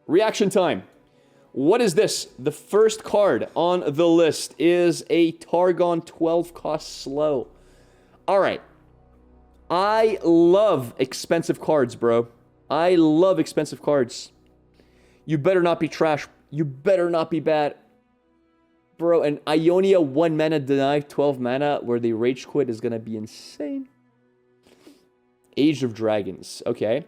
Reaction time. What is this? The first card on the list is a Targon 12 cost slow. All right. I love expensive cards, bro. I love expensive cards. You better not be trash. You better not be bad. Bro, an Ionia 1 mana deny 12 mana where they rage quit is going to be insane. Age of Dragons. Okay.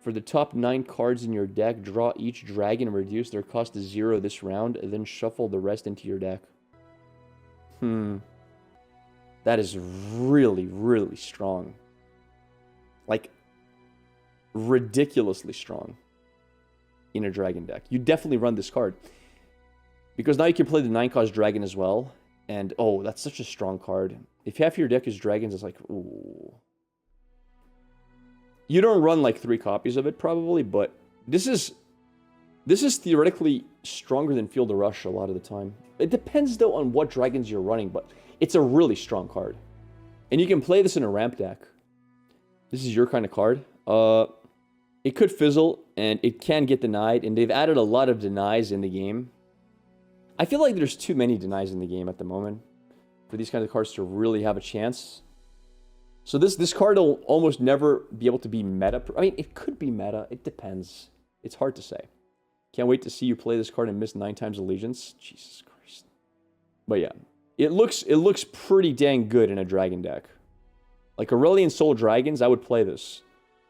For the top 9 cards in your deck, draw each dragon and reduce their cost to 0 this round, and then shuffle the rest into your deck. That is really, really strong. Like, ridiculously strong in a dragon deck. You definitely run this card. Because now you can play the 9-cost dragon as well. And, oh, that's such a strong card. If half your deck is dragons, it's like, ooh. You don't run like 3 copies of it probably, but this is theoretically stronger than Field of Rush a lot of the time. It depends though on what dragons you're running, but it's a really strong card. And you can play this in a ramp deck. This is your kind of card. It could fizzle and it can get denied, and they've added a lot of denies in the game. I feel like there's too many denies in the game at the moment for these kinds of cards to really have a chance. So this card will almost never be able to be meta. I mean, it could be meta. It depends. It's hard to say. Can't wait to see you play this card and miss 9 times Allegiance. Jesus Christ. But yeah, it looks pretty dang good in a dragon deck. Like Aurelian Soul Dragons, I would play this.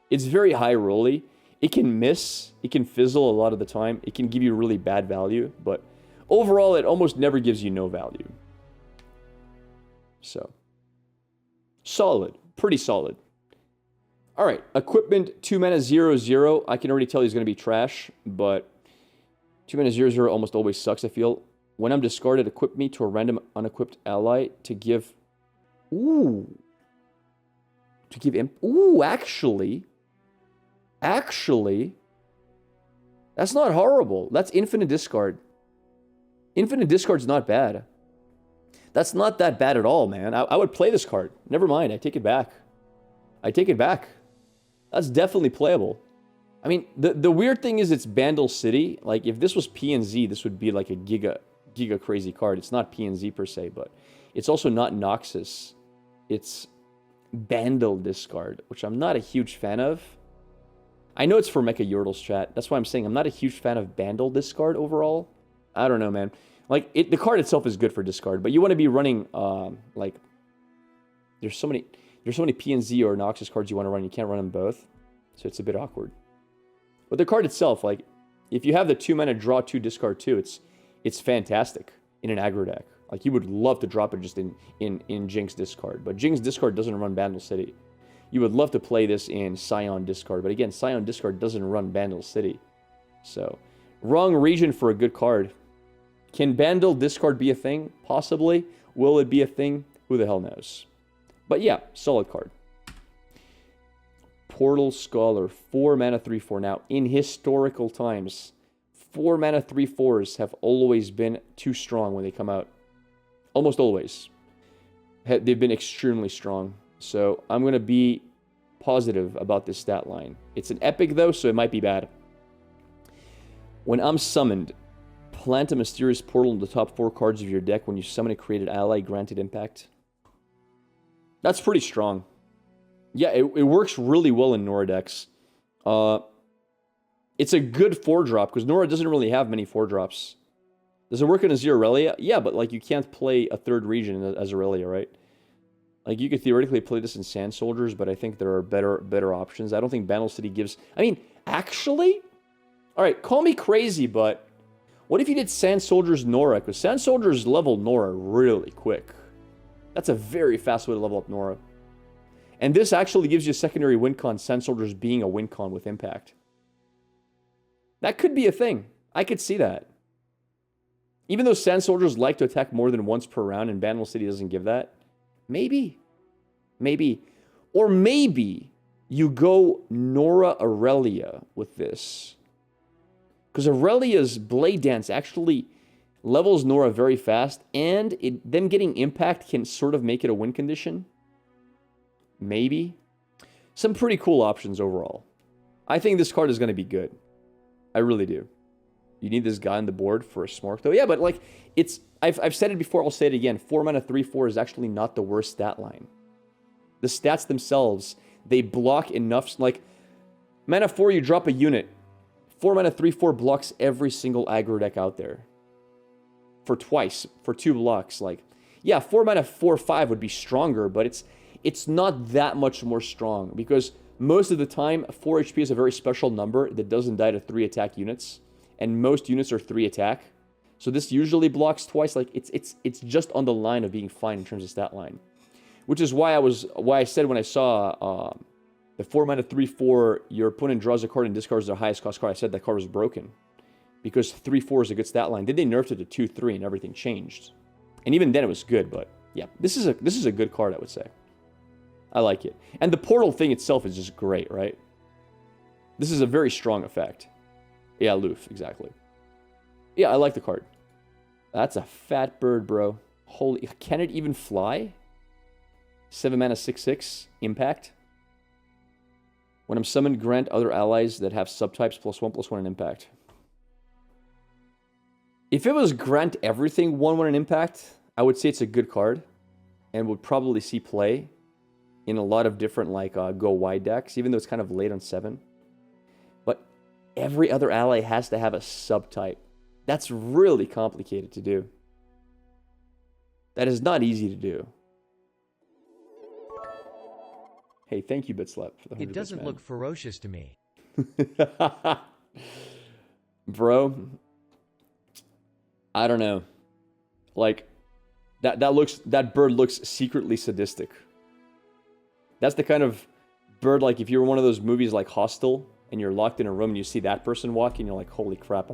It's very high rolly. It can miss. It can fizzle a lot of the time. It can give you really bad value. But overall, it almost never gives you no value. So, solid. Pretty solid. Alright, equipment 2 mana 0/0. I can already tell he's going to be trash, but 2 mana 0/0 almost always sucks, I feel. When I'm discarded, equip me to a random unequipped ally to give... Ooh. To give... Ooh, actually. Actually. That's not horrible. That's infinite discard. Infinite discard's not bad. That's not that bad at all, man. I would play this card. Never mind, I take it back. I take it back. That's definitely playable. I mean, the weird thing is it's Bandle City. Like, if this was PNZ, this would be like a giga crazy card. It's not PNZ per se, but it's also not Noxus. It's Bandle discard, which I'm not a huge fan of. I know it's for Mecha Yordle's chat. That's why I'm saying I'm not a huge fan of Bandle discard overall. I don't know, man. Like, the card itself is good for discard, but you want to be running, like, there's so many PNZ or Noxus cards you want to run. You can't run them both, so it's a bit awkward. But the card itself, like, if you have the 2 mana draw 2, discard 2, it's fantastic in an aggro deck. Like, you would love to drop it just in Jinx discard, but Jinx discard doesn't run Bandle City. You would love to play this in Scion discard, but again, Scion discard doesn't run Bandle City. So, wrong region for a good card. Can Bandle discard be a thing? Possibly. Will it be a thing? Who the hell knows? But yeah, solid card. Portal Scholar, 4 mana 3/4. Now, in historical times, 4 mana 3/4s have always been too strong when they come out. Almost always. They've been extremely strong. So I'm going to be positive about this stat line. It's an epic though, so it might be bad. When I'm summoned, plant a mysterious portal in the top 4 cards of your deck. When you summon a created ally, granted impact. That's pretty strong. Yeah, it works really well in Nora decks. It's a good 4-drop, because Nora doesn't really have many 4-drops. Does it work in a Aurelia? Yeah, but like you can't play a 3rd region as Aurelia, right? Like you could theoretically play this in Sand Soldiers, but I think there are better options. I don't think Bandle City gives... I mean, actually... Alright, call me crazy, but... What if you did Sand Soldiers Nora? Because Sand Soldiers level Nora really quick. That's a very fast way to level up Nora. And this actually gives you a secondary win con, Sand Soldiers being a win con with impact. That could be a thing. I could see that. Even though Sand Soldiers like to attack more than once per round and Bandle City doesn't give that, maybe. Maybe. Or maybe you go Nora Aurelia with this. Because Aurelia's Blade Dance actually levels Nora very fast, and them getting impact can sort of make it a win condition. Maybe. Some pretty cool options overall. I think this card is going to be good. I really do. You need this guy on the board for a Smork, though. Yeah, but like, it's... I've said it before, I'll say it again. 4 mana 3/4 is actually not the worst stat line. The stats themselves, they block enough... Like, mana 4, you drop a unit. 4 mana 3/4 blocks every single aggro deck out there. For twice. For 2 blocks. Like, yeah, 4 mana 4/5 would be stronger, but it's not that much more strong. Because most of the time, 4 HP is a very special number that doesn't die to 3 attack units. And most units are 3 attack. So this usually blocks twice. Like, it's just on the line of being fine in terms of stat line. Which is why I said when I saw the 4 mana 3/4, your opponent draws a card and discards their highest cost card, I said that card was broken. Because 3/4 is a good stat line. Then they nerfed it to 2/3 and everything changed. And even then it was good, but yeah, this is a good card, I would say. I like it. And the portal thing itself is just great, right? This is a very strong effect. Yeah, Loof, exactly. Yeah, I like the card. That's a fat bird, bro. Holy... Can it even fly? 7 mana 6/6. Impact. When I'm summoned, grant other allies that have subtypes +1/+1 and impact. If it was grant everything 1/1 and impact, I would say it's a good card. And would probably see play in a lot of different, like, go wide decks. Even though it's kind of late on 7. But every other ally has to have a subtype. That's really complicated to do. That is not easy to do. Hey, thank you, Bitslap, for the 100 It doesn't look ferocious to me. Bro, I don't know. Like, that bird looks secretly sadistic. That's the kind of bird, like, if you're one of those movies like Hostel, and you're locked in a room and you see that person walking, you're like, holy crap,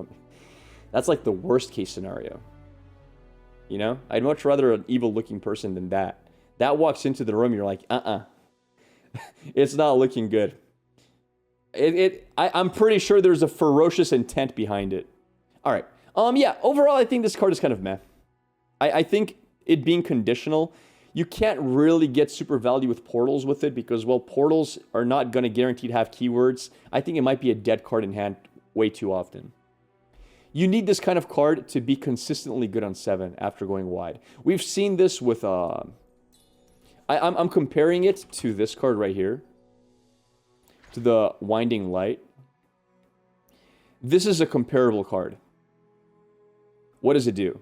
that's like the worst case scenario. You know? I'd much rather an evil-looking person than that. That walks into the room, you're like, it's not looking good. I'm pretty sure there's a ferocious intent behind it. Alright. Yeah, overall, I think this card is kind of meh. I think it being conditional, you can't really get super value with portals with it because, well, portals are not going to guaranteed have keywords. I think it might be a dead card in hand way too often. You need this kind of card to be consistently good on 7 after going wide. We've seen this with... I'm comparing it to this card right here. To the Winding Light. This is a comparable card. What does it do?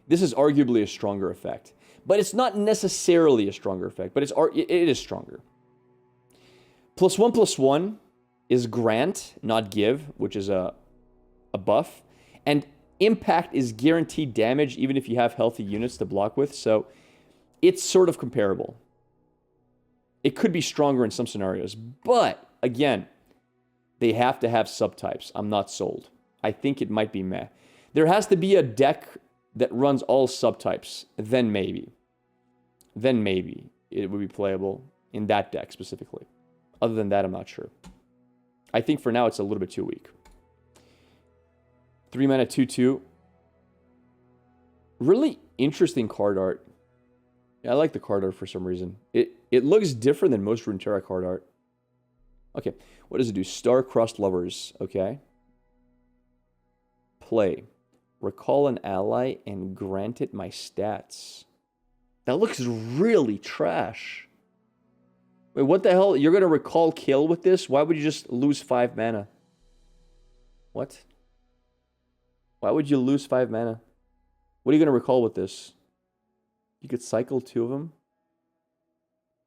This is arguably a stronger effect. But it's not necessarily a stronger effect, but it is stronger. +1/+1 is grant, not give, which is a buff. And impact is guaranteed damage even if you have healthy units to block with, so it's sort of comparable. It could be stronger in some scenarios, but again, they have to have subtypes. I'm not sold. I think it might be meh. There has to be a deck that runs all subtypes, then maybe it would be playable in that deck specifically. Other than that, I'm not sure. I think for now it's a little bit too weak. 3 mana 2/2. Really interesting card art. Yeah, I like the card art for some reason. It looks different than most Runeterra card art. Okay, what does it do? Star-Crossed Lovers, okay. Play. Recall an ally and grant it my stats. That looks really trash. Wait, what the hell? You're going to recall kill with this? Why would you just lose 5 mana? What? Why would you lose 5 mana? What are you going to recall with this? You could cycle 2 of them.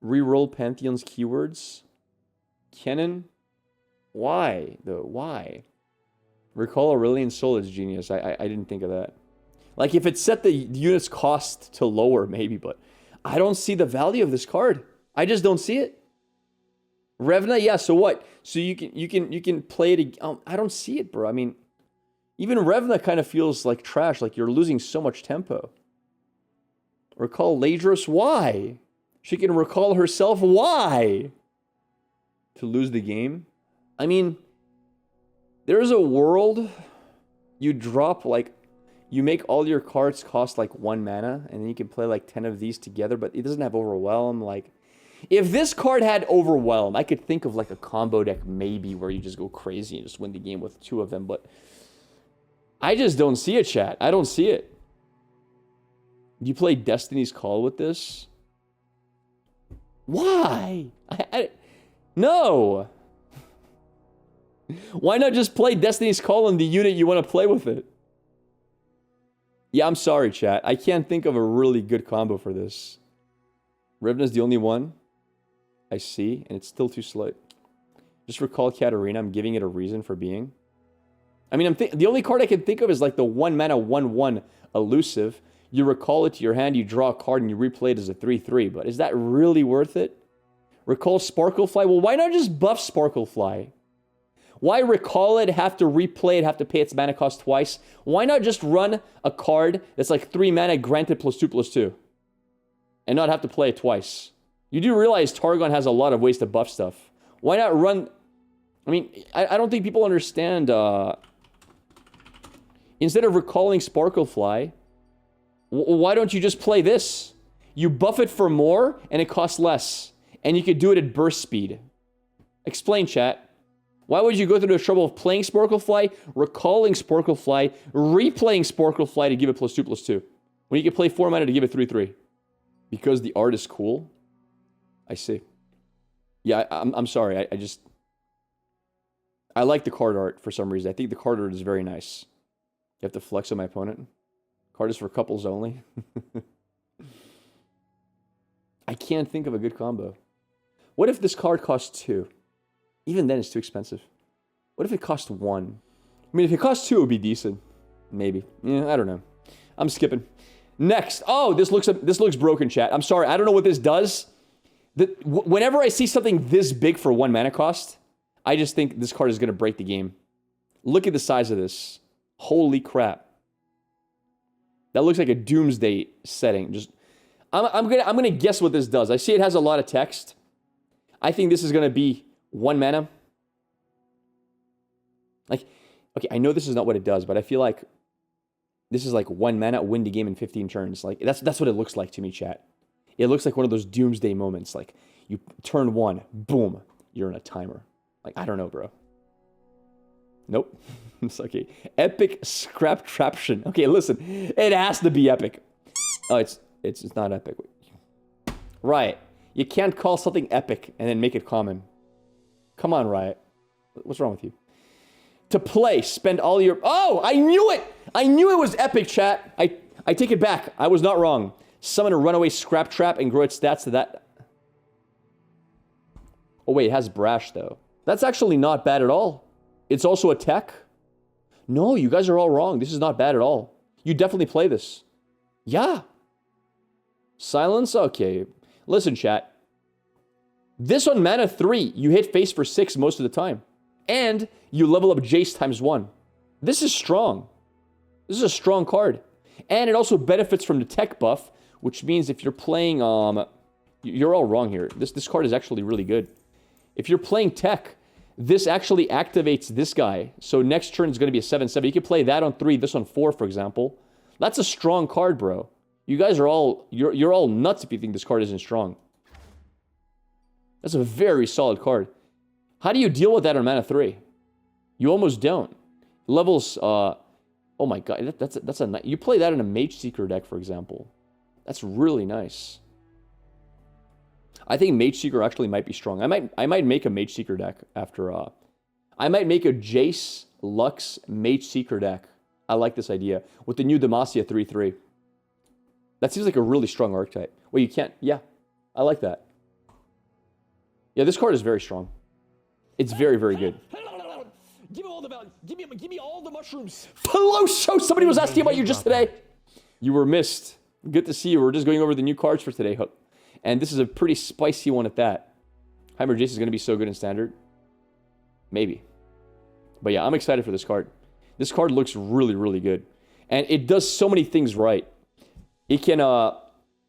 Reroll Pantheon's keywords. Kennen? Why, though? Why? Recall Aurelian Soul is genius. I didn't think of that. Like, if it set the unit's cost to lower, maybe, but I don't see the value of this card. I just don't see it. Revna, yeah, so what? So you can play it. I don't see it, bro. I mean, even Revna kind of feels like trash. Like you're losing so much tempo. Recall Ladros, why? She can recall herself, why? To lose the game? I mean, there's a world you drop like, you make all your cards cost like 1 mana, and then you can play like 10 of these together, but it doesn't have Overwhelm. Like, If this card had Overwhelm, I could think of like a combo deck maybe where you just go crazy and just win the game with 2 of them, but I just don't see it, chat. I don't see it. You play Destiny's Call with this? Why? No. Why not just play Destiny's Call on the unit you want to play with it? Yeah, I'm sorry, chat. I can't think of a really good combo for this. Rivna's the only one I see, and it's still too slow. Just recall Katarina. I'm giving it a reason for being. I mean, the only card I can think of is like the 1-mana 1/1 elusive. You recall it to your hand, you draw a card, and you replay it as a 3/3. But is that really worth it? Recall Sparklefly? Well, why not just buff Sparklefly? Why recall it, have to replay it, have to pay its mana cost twice? Why not just run a card that's like 3 mana granted +2/+2? And not have to play it twice. You do realize Targon has a lot of ways to buff stuff. Why not run... I mean, I don't think people understand... Instead of recalling Sparklefly, why don't you just play this? You buff it for more, and it costs less. And you could do it at burst speed. Explain, chat. Why would you go through the trouble of playing Sparklefly, recalling Sparklefly, replaying Sparklefly to give it +2/+2, when you can play 4 mana to give it 3/3? Because the art is cool? I see. Yeah, I'm sorry. I like the card art for some reason. I think the card art is very nice. You have to flex on my opponent. Card is for couples only. I can't think of a good combo. What if this card costs 2? Even then, it's too expensive. What if it cost 1? I mean, if it cost 2, it would be decent. Maybe. Yeah, I don't know. I'm skipping. Next. Oh, this looks broken, chat. I'm sorry. I don't know what this does. Whenever I see something this big for 1 mana cost, I just think this card is going to break the game. Look at the size of this. Holy crap. That looks like a doomsday setting. I'm gonna guess what this does. I see it has a lot of text. I think this is going to be 1 mana. Like, okay, I know this is not what it does, but I feel like this is like 1 mana, win the game in 15 turns. Like, that's what it looks like to me, chat. It looks like one of those doomsday moments. Like, you turn 1, boom, you're in a timer. Like, I don't know, bro. Nope. It's okay. Epic scrap traption. Okay, listen. It has to be epic. Oh, it's not epic. Riot. You can't call something epic and then make it common. Come on, Riot. What's wrong with you? To play, spend all your... Oh, I knew it! I knew it was epic, chat. I take it back. I was not wrong. Summon a runaway scrap trap and grow its stats to that. Oh, wait, it has brash, though. That's actually not bad at all. It's also a tech. No, you guys are all wrong. This is not bad at all. You definitely play this. Yeah. Silence? Okay. Listen, chat. This on mana 3, you hit face for 6 most of the time. And you level up Jace ×1. This is strong. This is a strong card. And it also benefits from the tech buff, which means if you're playing... You're all wrong here. This card is actually really good. If you're playing tech, this actually activates this guy. So next turn is going to be a 7/7. You can play that on 3, this on 4, for example. That's a strong card, bro. You guys are all... You're all nuts if you think this card isn't strong. That's a very solid card. How do you deal with that on mana 3? You almost don't. Levels... Oh my god, that's a... You play that in a Mage Seeker deck, for example. That's really nice. I think Mage Seeker actually might be strong. I might make a Mage Seeker deck after... I might make a Jace Lux Mage Seeker deck. I like this idea. With the new Demacia 3/3. That seems like a really strong archetype. Well, you can't... Yeah, I like that. Yeah, this card is very strong. It's very, very good. Give me all the value. Give me all the mushrooms. Hello, show. Somebody was asking about you just today. You were missed. Good to see you. We're just going over the new cards for today. And this is a pretty spicy one at that. Heimer Jace is going to be so good in Standard. Maybe. But yeah, I'm excited for this card. This card looks really, really good. And it does so many things right. It can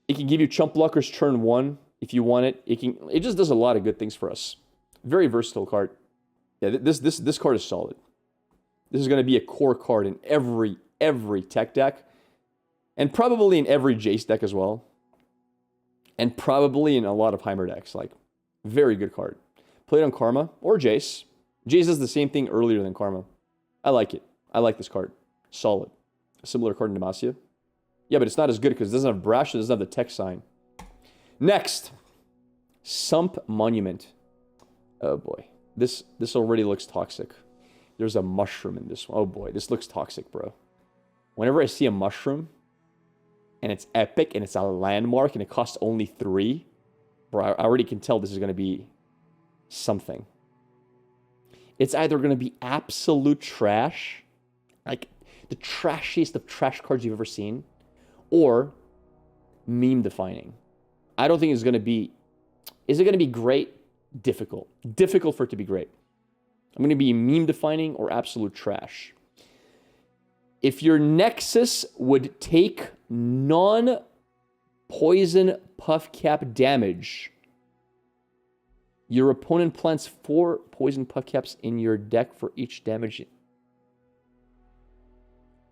give you chump blockers turn 1 if you want it. It just does a lot of good things for us. Very versatile card. Yeah, this card is solid. This is going to be a core card in every tech deck. And probably in every Jace deck as well. And probably in a lot of Heimer decks. Like, very good card. Played on Karma or Jace. Jace does the same thing earlier than Karma. I like it. I like this card. Solid. A similar card in Demacia. Yeah, but it's not as good because it doesn't have Brash, it doesn't have the tech sign. Next. Sump Monument. Oh boy. This already looks toxic. There's a mushroom in this one. Oh boy, this looks toxic, bro. Whenever I see a mushroom, and it's epic, and it's a landmark, and it costs only 3, bro, I already can tell this is going to be something. It's either going to be absolute trash, like the trashiest of trash cards you've ever seen, or meme defining. I don't think it's going to be... Is it going to be great? Difficult. Difficult for it to be great. I'm going to be meme defining or absolute trash. If your Nexus would take non-poison puff cap damage, your opponent plants 4 poison puff caps in your deck for each damage.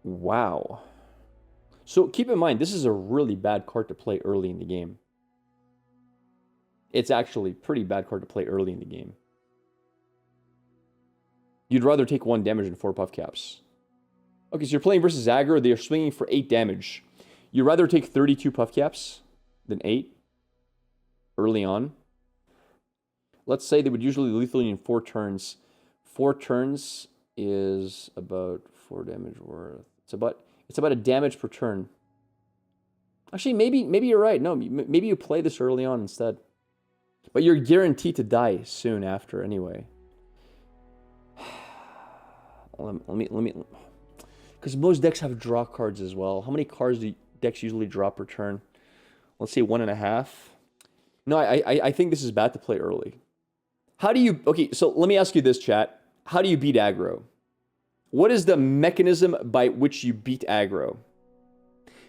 Wow. So keep in mind, this is a really bad card to play early in the game. It's actually a pretty bad card to play early in the game. You'd rather take 1 damage than 4 puff caps. Okay, so you're playing versus aggro. They are swinging for 8 damage. You'd rather take 32 puff caps than 8 early on. Let's say they would usually lethal you in 4 turns. 4 turns is about 4 damage worth. It's about a damage per turn. Actually, maybe you're right. No, maybe you play this early on instead. But you're guaranteed to die soon after anyway. Let me. Because most decks have draw cards as well. How many cards do decks usually draw per turn? Let's say 1.5. No, I think this is bad to play early. How do you... Okay, so let me ask you this, chat. How do you beat aggro? What is the mechanism by which you beat aggro?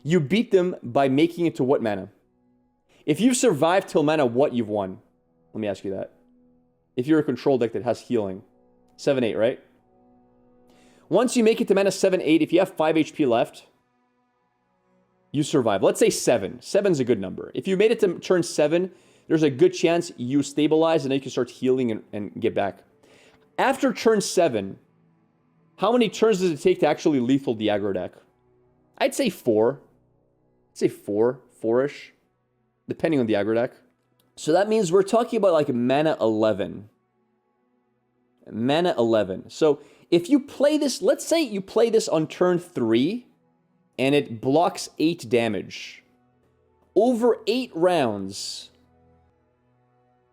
You beat them by making it to what mana? If you've survived till mana what, you've won. Let me ask you that. If you're a control deck that has healing. 7-8, right? Once you make it to mana 7-8, if you have 5 HP left, you survive. Let's say 7. 7's a good number. If you made it to turn 7, there's a good chance you stabilize and then you can start healing and get back. After turn 7, how many turns does it take to actually lethal the aggro deck? I'd say 4. I'd say 4-ish, depending on the aggro deck. So that means we're talking about like mana 11. Mana 11. So if you play this, let's say you play this on turn 3, and it blocks 8 damage. Over 8 rounds,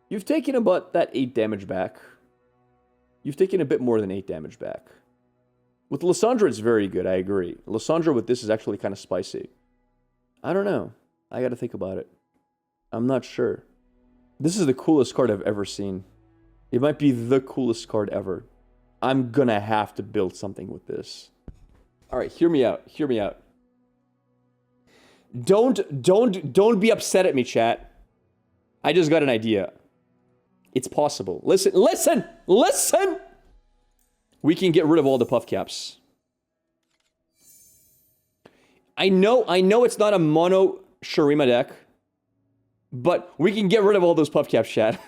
you've taken about that 8 damage back. You've taken a bit more than 8 damage back. With Lysandra, it's very good, I agree. Lysandra with this is actually kind of spicy. I don't know. I gotta think about it. I'm not sure. This is the coolest card I've ever seen. It might be the coolest card ever. I'm gonna have to build something with this. Alright, hear me out. Hear me out. Don't be upset at me, chat. I just got an idea. It's possible. Listen! We can get rid of all the puff caps. I know it's not a mono Shurima deck, but we can get rid of all those puff caps, chat.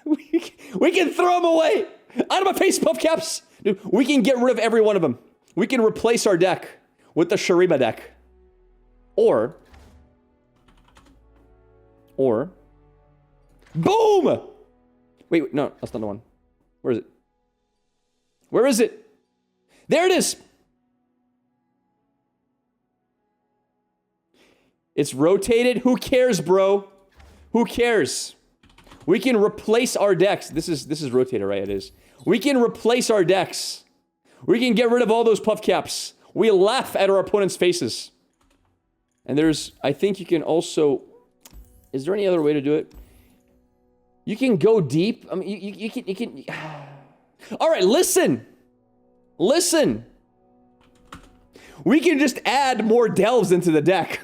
we can throw them away! Out of my face, puff caps! Dude, we can get rid of every one of them. We can replace our deck with the Shurima deck. Or... Boom! Wait, no, that's not the one. Where is it? Where is it? There it is! It's rotated. Who cares, bro? Who cares? We can replace our decks. This is rotated, right? It is. We can replace our decks. We can get rid of all those puff caps. We laugh at our opponents' faces. And there's... I think you can also... Is there any other way to do it? You can go deep. I mean, you can... All right, listen. Listen. We can just add more delves into the deck.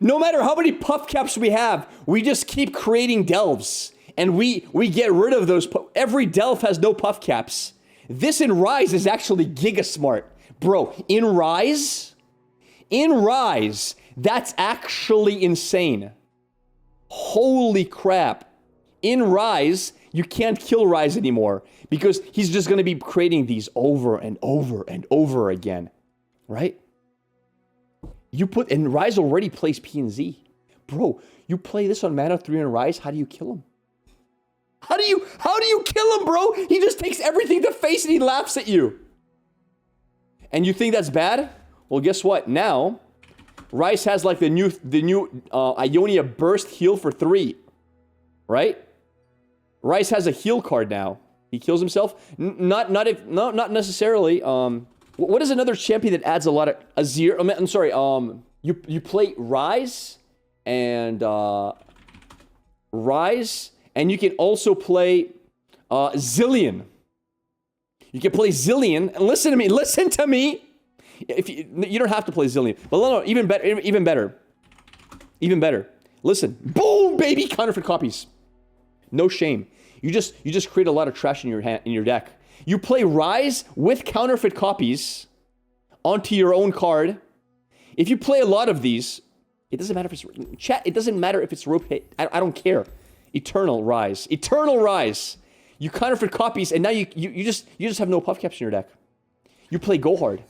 No matter how many puff caps we have, we just keep creating delves. And we get rid of those. Every delve has no puff caps. This in Rise is actually giga smart. Bro, in Rise, that's actually insane. Holy crap. In Rise, you can't kill Rise anymore because he's just going to be creating these over and over and over again, right? And Rise already plays P and Z. Bro, you play this on mana 3 on Rise, how do you kill him? How do you kill him, bro? He just takes everything to face and he laughs at you. And you think that's bad? Well, guess what? Now, Rise has like the new Ionia Burst heal for 3, right? Rise has a heal card now. He kills himself. Not necessarily. What is another champion that adds a lot of Azir? I'm sorry. You play Rise and you can also play Zillion. You can play Zillion. And listen to me. If you don't have to play Zillion, but no, even better. Listen, boom, baby, counterfeit copies. No shame. You just create a lot of trash in your deck. You play Rise with counterfeit copies onto your own card. If you play a lot of these, it doesn't matter if it's chat. It doesn't matter if it's rope hit. I don't care. Eternal Rise. You counterfeit copies, and now you just have no puff caps in your deck. You play Go Hard.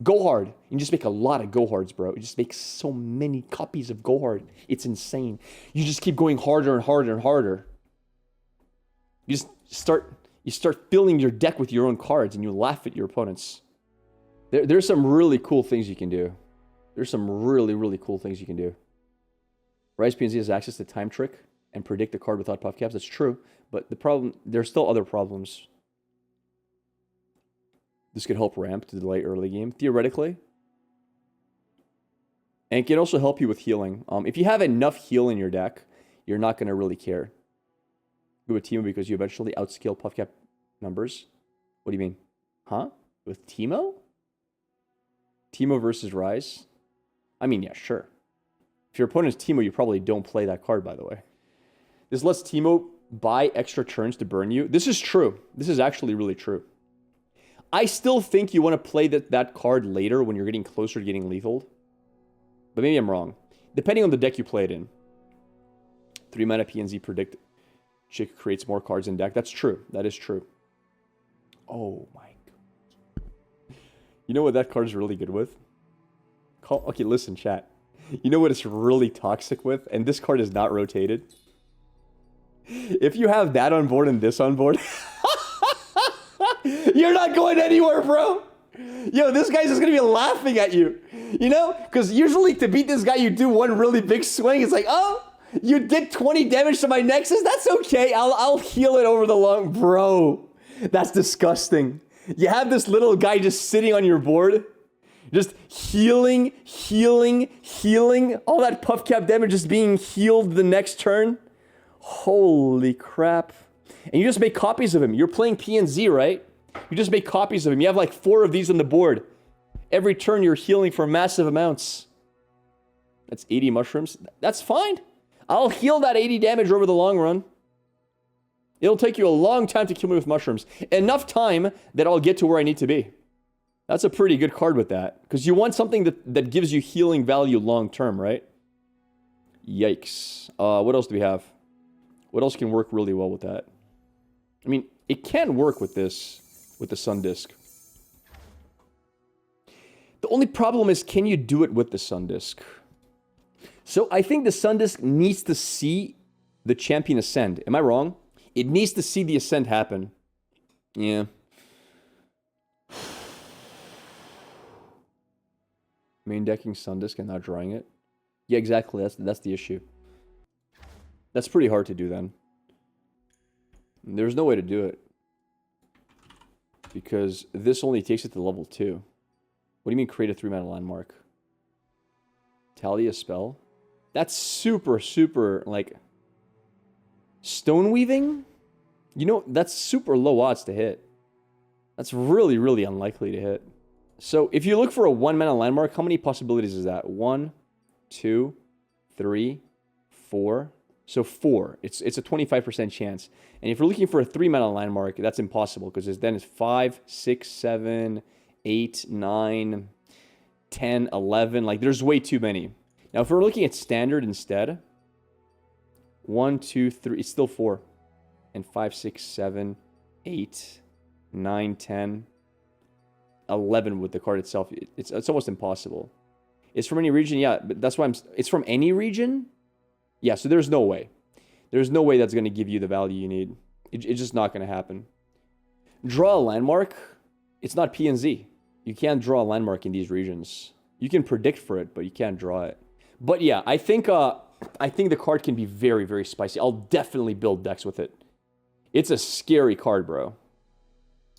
You just make a lot of Go Hards, bro. You just make so many copies of Go Hard. It's insane. You just keep going harder and harder and harder. You start filling your deck with your own cards, and you laugh at your opponents. There's some really cool things you can do. There's some really, really cool things you can do. Rise PNZ has access to Time Trick and predict the card without puff caps. That's true, but there's still other problems. This could help ramp to delay early game, theoretically. And it can also help you with healing. If you have enough heal in your deck, you're not going to really care. Go with Teemo because you eventually outscale puff cap numbers. What do you mean? Huh? With Teemo? Teemo versus Rise? I mean, yeah, sure. If your opponent's Teemo, you probably don't play that card, by the way. This lets Teemo buy extra turns to burn you. This is true. This is actually really true. I still think you want to play that card later when you're getting closer to getting lethal. But maybe I'm wrong. Depending on the deck you play it in. 3 mana PNZ predict. Chick creates more cards in deck. That's true. That is true. Oh my god. You know what that card's really good with? Okay, listen, chat. You know what it's really toxic with? And this card is not rotated. If you have that on board and this on board... You're not going anywhere, bro. Yo, this guy's just going to be laughing at you. You know? Because usually to beat this guy, you do one really big swing. It's like, oh, you did 20 damage to my Nexus? That's okay. I'll heal it over the long... Bro, that's disgusting. You have this little guy just sitting on your board. Just healing. All that puff cap damage just being healed the next turn. Holy crap. And you just make copies of him. You're playing PNZ, right? You just make copies of him. You have like 4 of these on the board. Every turn you're healing for massive amounts. That's 80 mushrooms. That's fine. I'll heal that 80 damage over the long run. It'll take you a long time to kill me with mushrooms. Enough time that I'll get to where I need to be. That's a pretty good card with that. Because you want something that gives you healing value long term, right? Yikes. What else do we have? What else can work really well with that? I mean, it can work with this, with the Sun Disc. The only problem is, can you do it with the Sun Disc? So I think the Sun Disc needs to see the champion ascend. Am I wrong? It needs to see the ascent happen. Yeah. Main decking Sun Disc and not drawing it. Yeah, exactly. That's the issue. That's pretty hard to do then. There's no way to do it. Because this only takes it to level 2. What do you mean create a 3-mana landmark? Tally a spell? That's super, like... Stone weaving? You know, that's super low odds to hit. That's really, really unlikely to hit. So, if you look for a 1-mana landmark, how many possibilities is that? 1, 2, 3, 4... So 4. It's a 25% chance. And if you're looking for a 3-mana landmark, that's impossible because then it's 5, 6, 7, 8, 9, 10, 11. Like, there's way too many. Now, if we're looking at standard instead, 1, 2, 3. It's still 4. And 5, 6, 7, 8, 9, 10, 11 with the card itself. It's almost impossible. It's from any region? Yeah, but that's why it's from any region? Yeah, so there's no way. There's no way that's going to give you the value you need. It's just not going to happen. Draw a landmark. It's not PNZ. You can't draw a landmark in these regions. You can predict for it, but you can't draw it. But yeah, I think the card can be very, very spicy. I'll definitely build decks with it. It's a scary card, bro.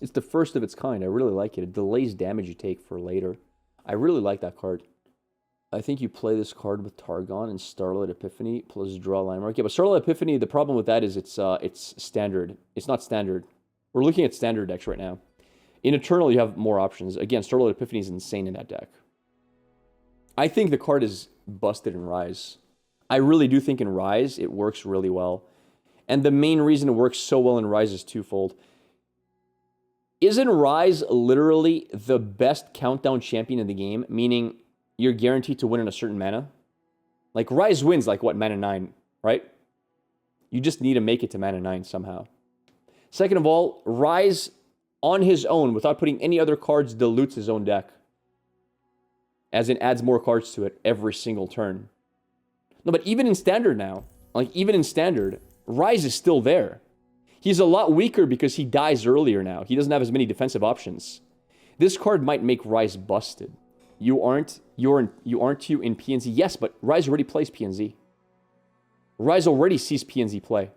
It's the first of its kind. I really like it. It delays damage you take for later. I really like that card. I think you play this card with Targon and Starlight Epiphany plus draw landmark. Yeah, but Starlight Epiphany, the problem with that is it's standard. It's not standard. We're looking at standard decks right now. In Eternal, you have more options. Again, Starlight Epiphany is insane in that deck. I think the card is busted in Rise. I really do think in Rise, it works really well. And the main reason it works so well in Rise is twofold. Isn't Rise literally the best countdown champion in the game? Meaning, you're guaranteed to win in a certain mana? Like, Rise wins, like, what, mana 9, right? You just need to make it to mana 9 somehow. Second of all, Rise, on his own, without putting any other cards, dilutes his own deck. As in, adds more cards to it every single turn. No, but even in Standard now, like, even in Standard, Rise is still there. He's a lot weaker because he dies earlier now. He doesn't have as many defensive options. This card might make Rise busted. Aren't you in PNZ? Yes, but Rise already plays PNZ. Rise already sees PNZ play.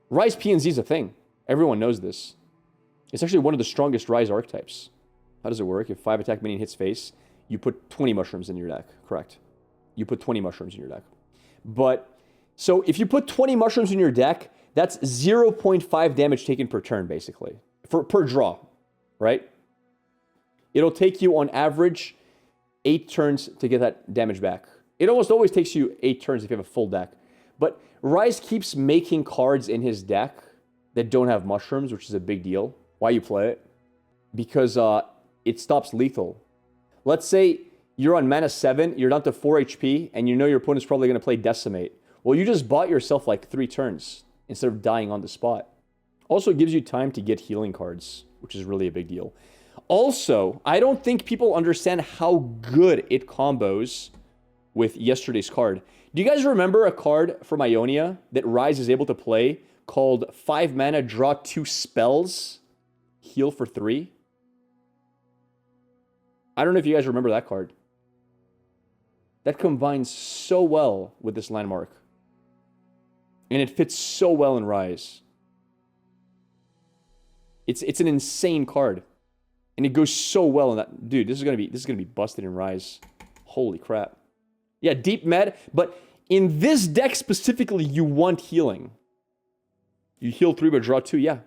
Rise PNZ is a thing. Everyone knows this. It's actually one of the strongest Rise archetypes. How does it work? If 5 attack minion hits face, you put 20 mushrooms in your deck. Correct. You put 20 mushrooms in your deck. But, so if you put 20 mushrooms in your deck, that's 0.5 damage taken per turn, basically. Per draw, right? It'll take you, on average, 8 turns to get that damage back. It almost always takes you 8 turns if you have a full deck. But Rise keeps making cards in his deck that don't have mushrooms, which is a big deal. Why you play it? Because it stops lethal. Let's say you're on mana 7, you're down to 4 HP, and you know your opponent's probably going to play Decimate. Well, you just bought yourself like 3 turns instead of dying on the spot. Also, it gives you time to get healing cards, which is really a big deal. Also, I don't think people understand how good it combos with yesterday's card. Do you guys remember a card from Ionia that Rise is able to play called 5 mana, draw 2 spells, heal for 3? I don't know if you guys remember that card. That combines so well with this landmark. And it fits so well in Rise. It's an insane card. And it goes so well in that. Dude, this is gonna be busted in Rise. Holy crap. Yeah, deep med, but in this deck specifically, you want healing. You heal 3 but draw 2, yeah.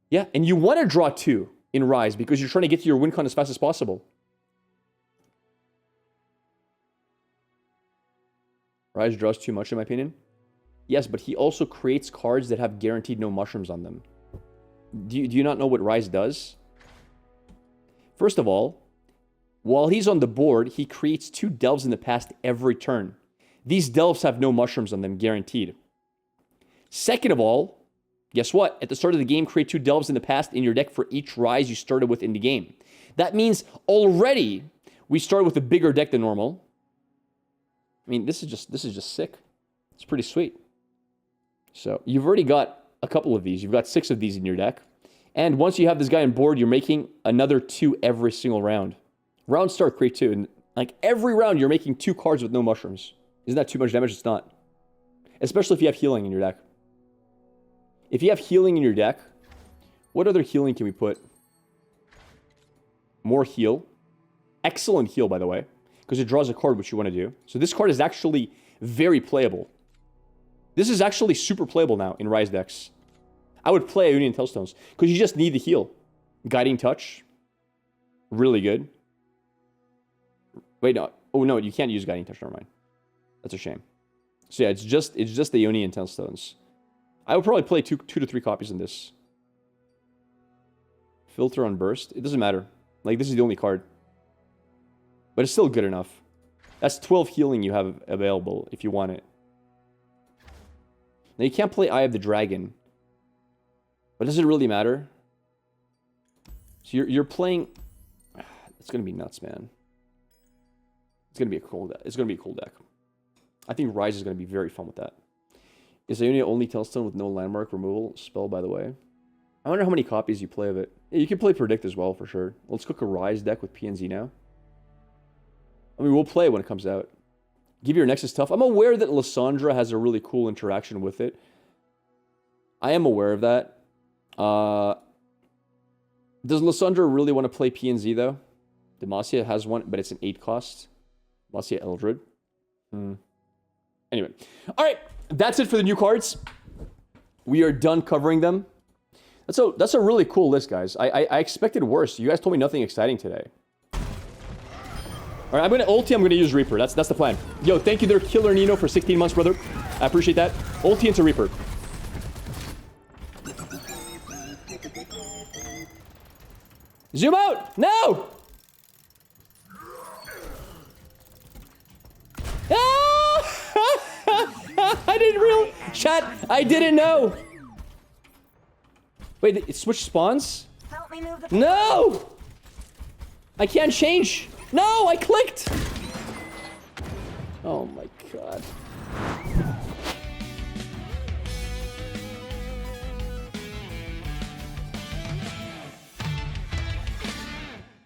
Yeah, and you want to draw 2 in Rise because you're trying to get to your win con as fast as possible. Rise draws too much, in my opinion. Yes, but he also creates cards that have guaranteed no mushrooms on them. Do you not know what Rise does? First of all, while he's on the board, he creates 2 delves in the past every turn. These delves have no mushrooms on them, guaranteed. Second of all, guess what? At the start of the game, create 2 delves in the past in your deck for each Rise you started with in the game. That means already we started with a bigger deck than normal. I mean, this is just sick. It's pretty sweet. So you've already got a couple of these. You've got 6 of these in your deck. And once you have this guy on board, you're making another 2 every single round. Round start, create 2. And like every round, you're making 2 cards with no mushrooms. Isn't that too much damage? It's not. Especially if you have healing in your deck. If you have healing in your deck, what other healing can we put? More heal. Excellent heal, by the way. Because it draws a card, which you want to do. So this card is actually very playable. This is actually super playable now in Rise decks. I would play Ionian Tailstones. Because you just need the heal. Guiding Touch. Really good. Wait, no. Oh, no, you can't use Guiding Touch. Never mind. That's a shame. So yeah, it's just the Ionian Tailstones. I would probably play 2 to 3 copies in this. Filter on Burst. It doesn't matter. Like, this is the only card. But it's still good enough. That's 12 healing you have available if you want it. Now you can't play Eye of the Dragon. But does it really matter? So you're playing... It's gonna be nuts, man. It's gonna be a cool deck. It's gonna be a cool deck. I think Rise is gonna be very fun with that. Is Ionia only Telstone with no landmark removal spell, by the way? I wonder how many copies you play of it. Yeah, you can play Predict as well, for sure. Let's cook a Rise deck with PNZ now. I mean, we'll play it when it comes out. Give your Nexus tough. I'm aware that Lysandra has a really cool interaction with it. I am aware of that. Does Lysandra really want to play PNZ, though? Demacia has one, but it's an 8 cost. Demacia Eldred. Anyway. Alright, that's it for the new cards. We are done covering them. That's a really cool list, guys. I expected worse. You guys told me nothing exciting today. Alright, I'm gonna ulti, I'm gonna use Reaper. That's the plan. Yo, thank you there, Killer Nino, for 16 months, brother. I appreciate that. Ulti into Reaper. Zoom out! No! I didn't really... Chat, I didn't know. Wait, it switched spawns? Help me move the... No! I can't change. No, I clicked. Oh my god.